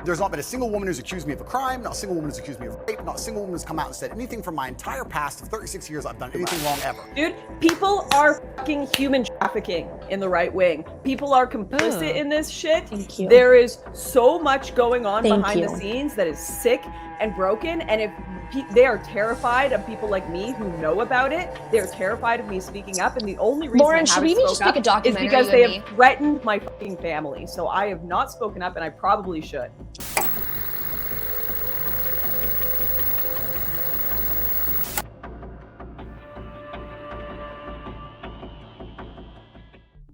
There's not been a single woman who's accused me of a crime, not a single woman who's accused me of rape, not a single woman who's come out and said anything from my entire past of 36 years I've done anything wrong ever. Dude, people are fucking human trafficking in the right wing. People are complicit in this shit. Thank you. There is so much going on Thank behind you. the scenes that is sick and broken. And if they are terrified of people like me who know about it, they're terrified of me speaking up. And the only reason Lauren, I should haven't we just spoken make a up is documentary, because you they and have threatened my fucking family. So I have not spoken up, and I probably should.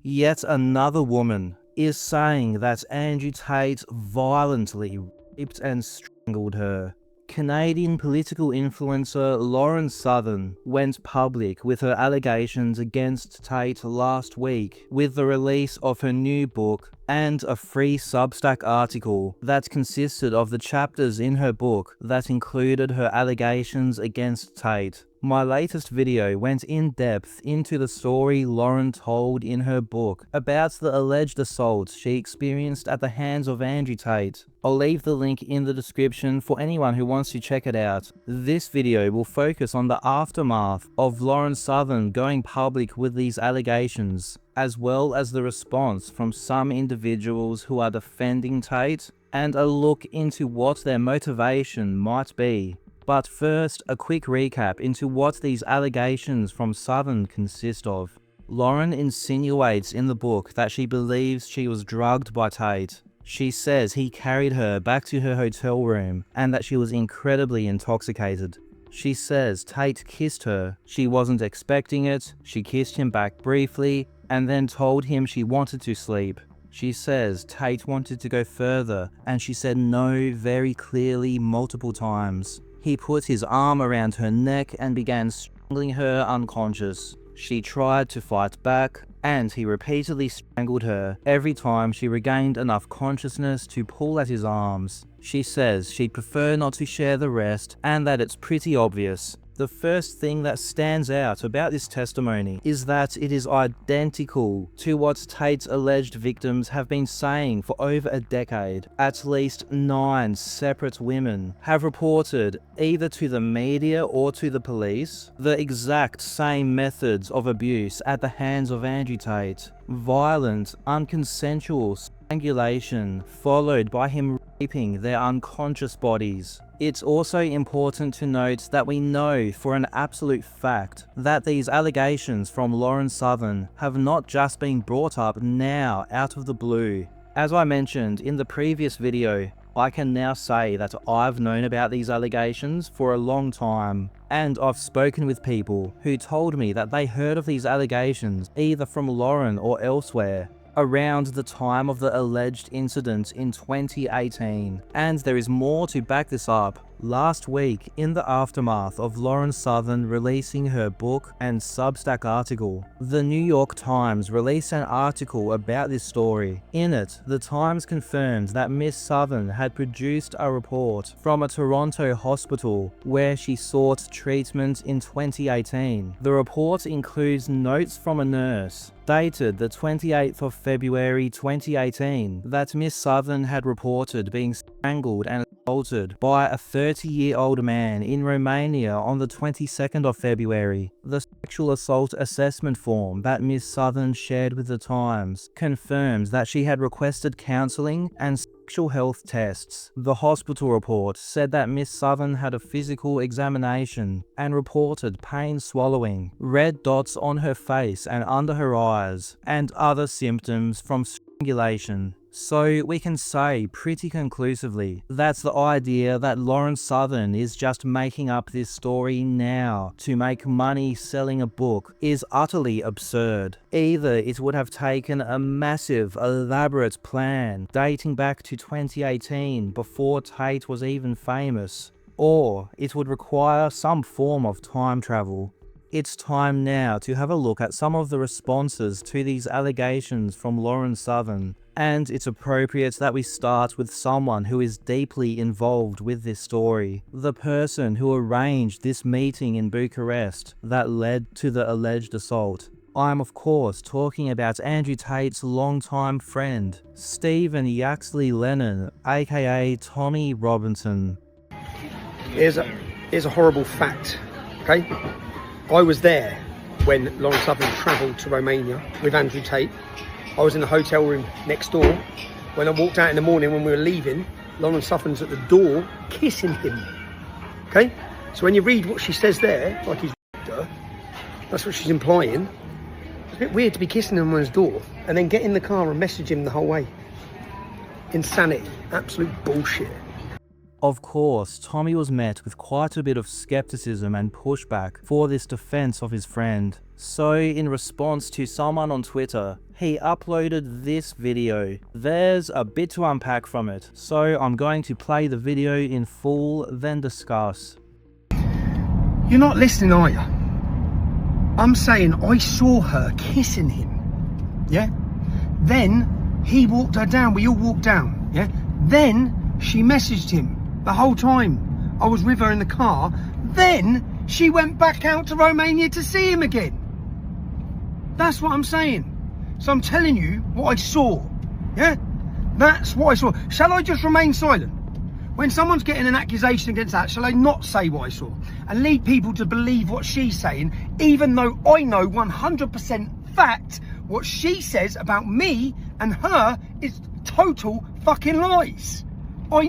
Yet another woman is saying that Andrew Tate violently raped and strangled her. Canadian political influencer Lauren Southern went public with her allegations against Tate last week with the release of her new book and a free Substack article that consisted of the chapters in her book that included her allegations against Tate. My latest video went in depth into the story Lauren told in her book about the alleged assault she experienced at the hands of Andrew Tate. I'll leave the link in the description for anyone who wants to check it out. This video will focus on the aftermath of Lauren Southern going public with these allegations, as well as the response from some individuals who are defending Tate, and a look into what their motivation might be. But first, a quick recap into what these allegations from Southern consist of. Lauren insinuates in the book that she believes she was drugged by Tate. She says he carried her back to her hotel room and that she was incredibly intoxicated. She says Tate kissed her. She wasn't expecting it. She kissed him back briefly and then told him she wanted to sleep. She says Tate wanted to go further and she said no very clearly multiple times. He put his arm around her neck and began strangling her unconscious. She tried to fight back, and he repeatedly strangled her every time she regained enough consciousness to pull at his arms. She says she'd prefer not to share the rest, and that it's pretty obvious. The first thing that stands out about this testimony is that it is identical to what Tate's alleged victims have been saying for over a decade. At least 9 separate women have reported, either to the media or to the police, the exact same methods of abuse at the hands of Andrew Tate. Violent, unconsensual strangulation, followed by him raping their unconscious bodies. It's also important to note that we know for an absolute fact that these allegations from Lauren Southern have not just been brought up now out of the blue. As I mentioned in the previous video, I can now say that I've known about these allegations for a long time, and I've spoken with people who told me that they heard of these allegations either from Lauren or elsewhere around the time of the alleged incident in 2018. And there is more to back this up. Last week, in the aftermath of Lauren Southern releasing her book and Substack article, the New York Times released an article about this story. In it, the Times confirmed that Miss Southern had produced a report from a Toronto hospital where she sought treatment in 2018. The report includes notes from a nurse dated the 28th of February 2018 that Miss Southern had reported being strangled and assaulted by a 30-year-old man in Romania on the 22nd of February. The sexual assault assessment form that Miss Southern shared with the Times confirms that she had requested counselling and sexual health tests. The hospital report said that Miss Southern had a physical examination and reported pain swallowing, red dots on her face and under her eyes, and other symptoms from strangulation. So we can say pretty conclusively that the idea that Lauren Southern is just making up this story now to make money selling a book is utterly absurd. Either it would have taken a massive, elaborate plan dating back to 2018 before Tate was even famous, or it would require some form of time travel. It's time now to have a look at some of the responses to these allegations from Lauren Southern. And it's appropriate that we start with someone who is deeply involved with this story. The person who arranged this meeting in Bucharest that led to the alleged assault. I'm of course talking about Andrew Tate's longtime friend, Stephen Yaxley Lennon, aka Tommy Robinson. Here's a horrible fact, okay? I was there when Lauren Southern travelled to Romania with Andrew Tate. I was in the hotel room next door. When I walked out in the morning when we were leaving, Lauren Southern's at the door kissing him, okay? So when you read what she says there, like he's her, that's what she's implying. It's a bit weird to be kissing him on his door and then get in the car and message him the whole way. Insanity, absolute bullshit. Of course, Tommy was met with quite a bit of skepticism and pushback for this defense of his friend. So in response to someone on Twitter, he uploaded this video. There's a bit to unpack from it, so I'm going to play the video in full, then discuss. You're not listening, are you? I'm saying I saw her kissing him, yeah? Then he walked her down, we all walked down, yeah? Then she messaged him the whole time I was with her in the car. Then she went back out to Romania to see him again. That's what I'm saying. So I'm telling you what I saw, yeah? That's what I saw. Shall I just remain silent? When someone's getting an accusation against that, shall I not say what I saw and lead people to believe what she's saying, even though I know 100% fact what she says about me and her is total fucking lies. I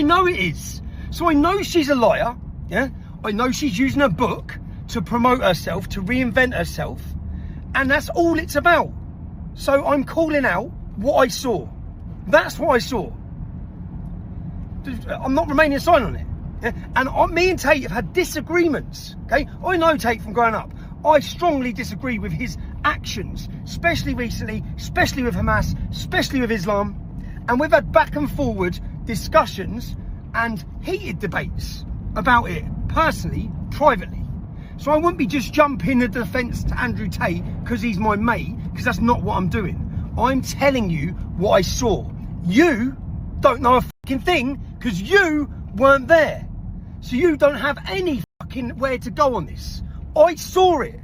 know it is. So I know she's a liar, yeah? I know she's using a book to promote herself, to reinvent herself, and that's all it's about. So I'm calling out what I saw. That's what I saw. I'm not remaining silent on it. Yeah? And me and Tate have had disagreements, okay? I know Tate from growing up. I strongly disagree with his actions, especially recently, especially with Hamas, especially with Islam. And we've had back and forward discussions and heated debates about it, personally, privately. So I wouldn't be just jumping the defence to Andrew Tate because he's my mate, because that's not what I'm doing. I'm telling you what I saw. You don't know a fucking thing because you weren't there. So you don't have any fucking where to go on this. I saw it.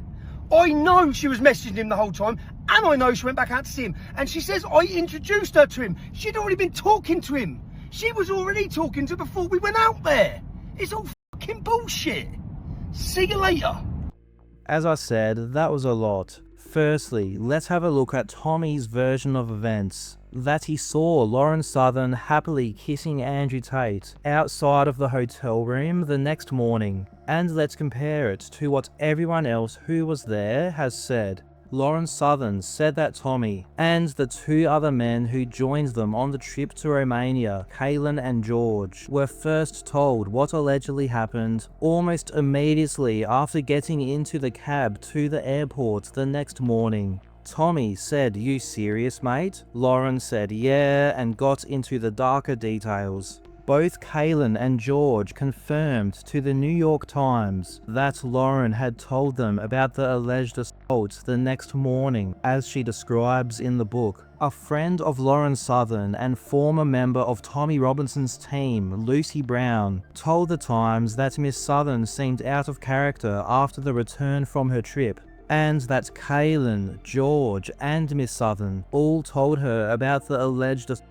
I know she was messaging him the whole time, and I know she went back out to see him. And she says I introduced her to him. She'd already been talking to him. She was already talking to him before we went out there. It's all fucking bullshit. See you later. As I said, that was a lot. Firstly, let's have a look at Tommy's version of events. That he saw Lauren Southern happily kissing Andrew Tate outside of the hotel room the next morning. And let's compare it to what everyone else who was there has said. Lauren Southern said that Tommy and the two other men who joined them on the trip to Romania, Kaylin and George, were first told what allegedly happened almost immediately after getting into the cab to the airport the next morning. Tommy said, "You serious, mate?" Lauren said, "Yeah," and got into the darker details. Both Kaylin and George confirmed to the New York Times that Lauren had told them about the alleged assault the next morning, as she describes in the book. A friend of Lauren Southern and former member of Tommy Robinson's team, Lucy Brown, told the Times that Miss Southern seemed out of character after the return from her trip, and that Kaylin, George, and Miss Southern all told her about the alleged assault.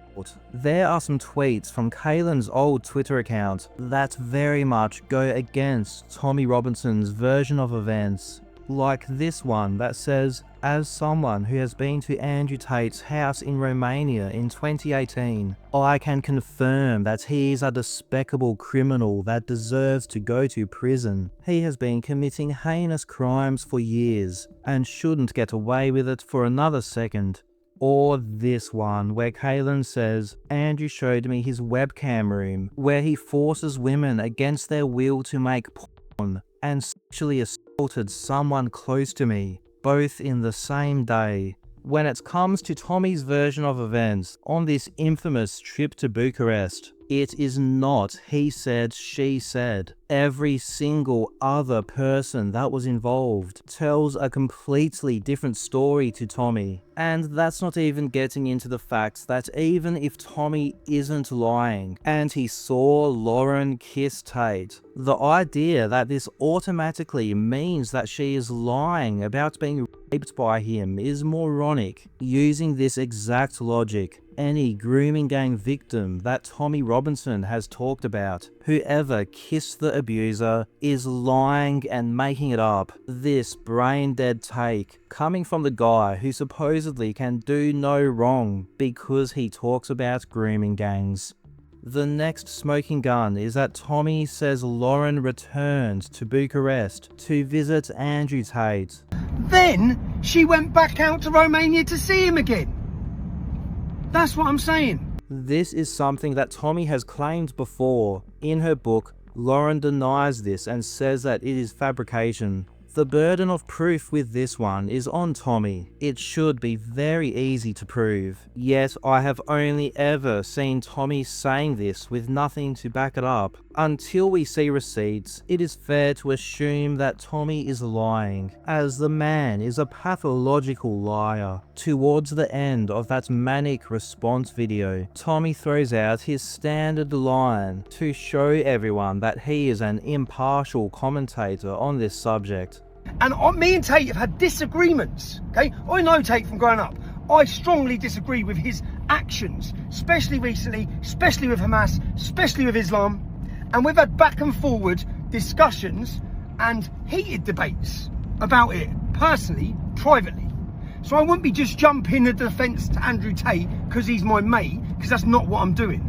There are some tweets from Kaylin's old Twitter account that very much go against Tommy Robinson's version of events. Like this one that says, "As someone who has been to Andrew Tate's house in Romania in 2018, I can confirm that he is a despicable criminal that deserves to go to prison. He has been committing heinous crimes for years and shouldn't get away with it for another second." Or this one, where Kaylin says, "Andrew showed me his webcam room, where he forces women against their will to make porn, and sexually assaulted someone close to me, both in the same day." When it comes to Tommy's version of events on this infamous trip to Bucharest, It is not he said, she said. Every single other person that was involved tells a completely different story to Tommy. And that's not even getting into the fact that even if Tommy isn't lying and he saw Lauren kiss Tate, the idea that this automatically means that she is lying about being raped by him is moronic. Using this exact logic, any grooming gang victim that Tommy Robinson has talked about, whoever kissed the abuser, is lying and making it up. This brain-dead take, coming from the guy who supposedly can do no wrong because he talks about grooming gangs. The next smoking gun is that Tommy says Lauren returned to Bucharest to visit Andrew Tate. Then she went back out to Romania to see him again. That's what I'm saying. This is something that Tommy has claimed before. In her book, Lauren denies this and says that it is fabrication. The burden of proof with this one is on Tommy. It should be very easy to prove. Yet I have only ever seen Tommy saying this with nothing to back it up. Until we see receipts, it is fair to assume that Tommy is lying, as the man is a pathological liar. Towards the end of that manic response video, Tommy throws out his standard line to show everyone that he is an impartial commentator on this subject. And me and Tate have had disagreements, okay? I know Tate from growing up. I strongly disagree with his actions, especially recently, especially with Hamas, especially with Islam. And we've had back and forward discussions and heated debates about it, personally, privately. So I wouldn't be just jumping the defence to Andrew Tate because he's my mate, because that's not what I'm doing.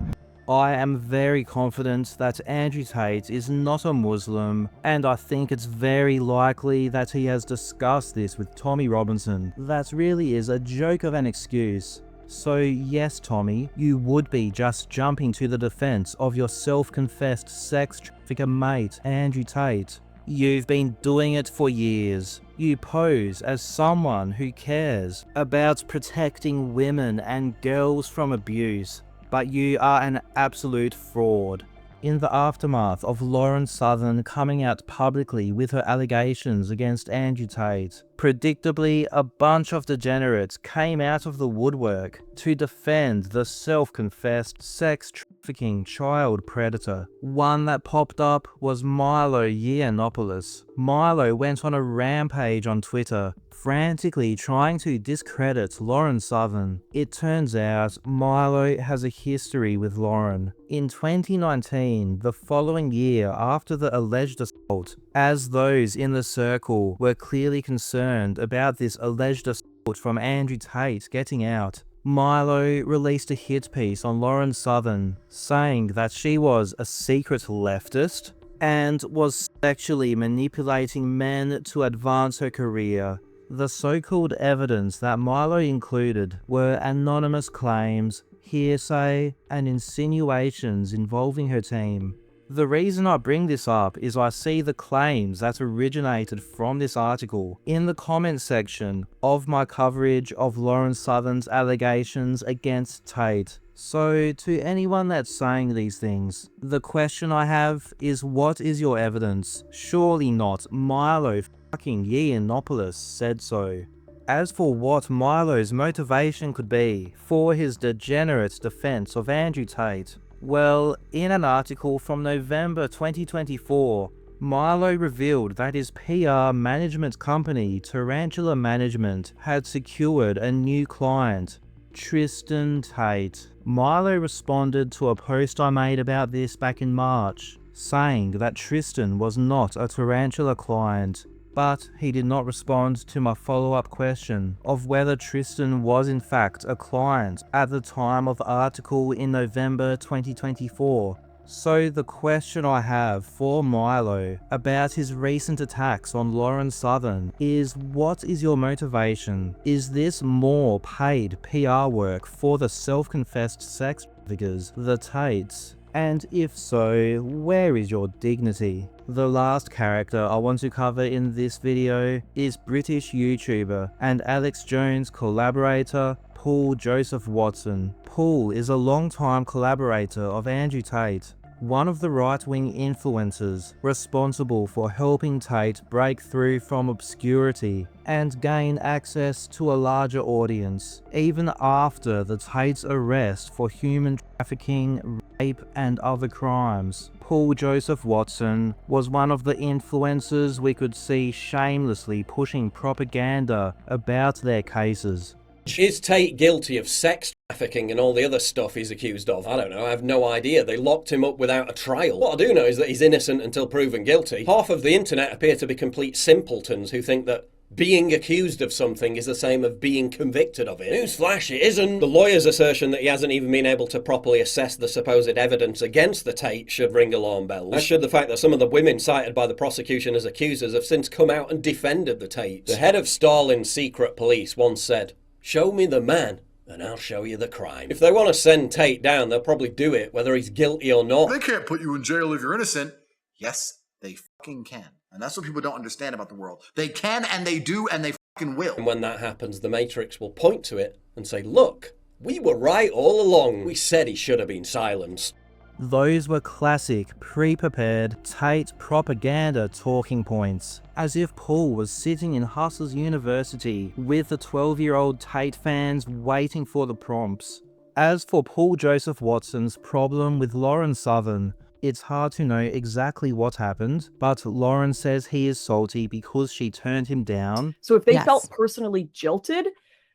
I am very confident that Andrew Tate is not a Muslim, and I think it's very likely that he has discussed this with Tommy Robinson. That really is a joke of an excuse. So yes, Tommy, you would be just jumping to the defense of your self-confessed sex trafficker mate, Andrew Tate. You've been doing it for years. You pose as someone who cares about protecting women and girls from abuse, but you are an absolute fraud. In the aftermath of Lauren Southern coming out publicly with her allegations against Andrew Tate, predictably, a bunch of degenerates came out of the woodwork to defend the self-confessed sex trafficking child predator. One that popped up was Milo Yiannopoulos. Milo went on a rampage on Twitter, frantically trying to discredit Lauren Southern. It turns out Milo has a history with Lauren. In 2019, the following year after the alleged assault, as those in the circle were clearly concerned about this alleged assault from Andrew Tate getting out, Milo released a hit piece on Lauren Southern, saying that she was a secret leftist and was sexually manipulating men to advance her career. The so-called evidence that Milo included were anonymous claims, hearsay, and insinuations involving her team. The reason I bring this up is I see the claims that originated from this article in the comment section of my coverage of Lauren Southern's allegations against Tate. So to anyone that's saying these things, the question I have is, what is your evidence? Surely not Milo fucking Yiannopoulos said so. As for what Milo's motivation could be for his degenerate defense of Andrew Tate, well, in an article from November 2024, Milo revealed that his PR management company, Tarantula Management, had secured a new client, Tristan Tate. Milo responded to a post I made about this back in March, saying that Tristan was not a Tarantula client, but he did not respond to my follow-up question of whether Tristan was in fact a client at the time of the article in November 2024. So the question I have for Milo about his recent attacks on Lauren Southern is, what is your motivation? Is this more paid PR work for the self-confessed sex traffickers, the Tates? And if so, where is your dignity? The last character I want to cover in this video is British YouTuber and Alex Jones collaborator Paul Joseph Watson. Paul is a long-time collaborator of Andrew Tate, one of the right-wing influencers responsible for helping Tate break through from obscurity and gain access to a larger audience, even after the Tate's arrest for human trafficking, rape and other crimes. Paul Joseph Watson was one of the influencers we could see shamelessly pushing propaganda about their cases. Is Tate guilty of sex trafficking and all the other stuff he's accused of? I don't know, I have no idea. They locked him up without a trial. What I do know is that he's innocent until proven guilty. Half of the internet appear to be complete simpletons who think that being accused of something is the same as being convicted of it. Newsflash, it isn't. The lawyer's assertion that he hasn't even been able to properly assess the supposed evidence against the Tate should ring alarm bells. As should the fact that some of the women cited by the prosecution as accusers have since come out and defended the Tate. The head of Stalin's secret police once said, "Show me the man, and I'll show you the crime." If they want to send Tate down, they'll probably do it, whether he's guilty or not. They can't put you in jail if you're innocent. Yes, they fucking can. And that's what people don't understand about the world. They can, and they do, and they fucking will. And when that happens, the Matrix will point to it and say, "Look, we were right all along. We said he should have been silenced." Those were classic, pre-prepared Tate propaganda talking points, as if Paul was sitting in Hustlers University with the 12-year-old Tate fans waiting for the prompts. As for Paul Joseph Watson's problem with Lauren Southern, it's hard to know exactly what happened, but Lauren says he is salty because she turned him down. So if they Yes. felt personally jilted,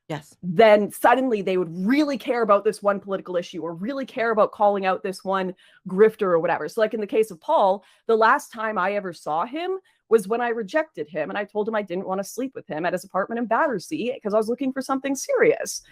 Yes. then suddenly they would really care about this one political issue or really care about calling out this one grifter or whatever. So like in the case of Paul, the last time I ever saw him was when I rejected him and I told him I didn't want to sleep with him at his apartment in Battersea because I was looking for something serious.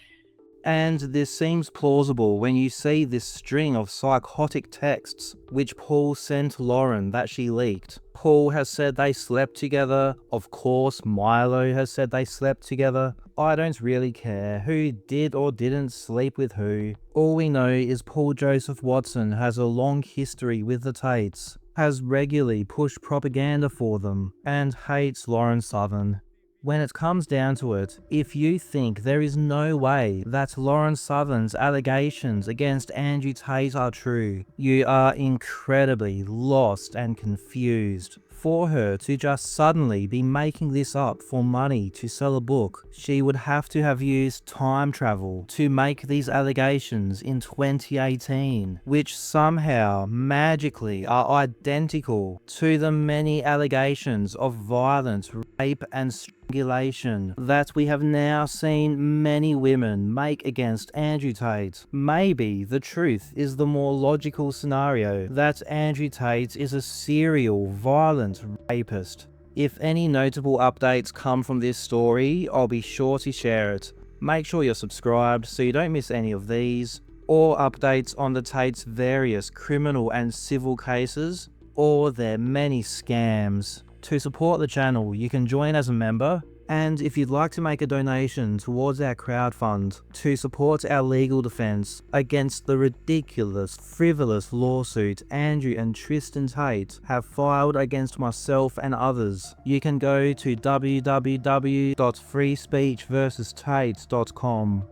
And this seems plausible when you see this string of psychotic texts which Paul sent Lauren that she leaked. Paul has said they slept together. Of course, Milo has said they slept together. I don't really care who did or didn't sleep with who. All we know is Paul Joseph Watson has a long history with the Tates, has regularly pushed propaganda for them, and hates Lauren Southern. When it comes down to it, if you think there is no way that Lauren Southern's allegations against Andrew Tate are true, you are incredibly lost and confused. For her to just suddenly be making this up for money to sell a book, she would have to have used time travel to make these allegations in 2018, which somehow magically are identical to the many allegations of violence, rape and strangulation that we have now seen many women make against Andrew Tate. Maybe the truth is the more logical scenario that Andrew Tate is a serial violent rapist. If any notable updates come from this story, I'll be sure to share it. Make sure you're subscribed so you don't miss any of these, or updates on the Tate's various criminal and civil cases, or their many scams. To support the channel, you can join as a member, and if you'd like to make a donation towards our crowdfund to support our legal defense against the ridiculous, frivolous lawsuit Andrew and Tristan Tate have filed against myself and others, you can go to www.freespeechversustate.com.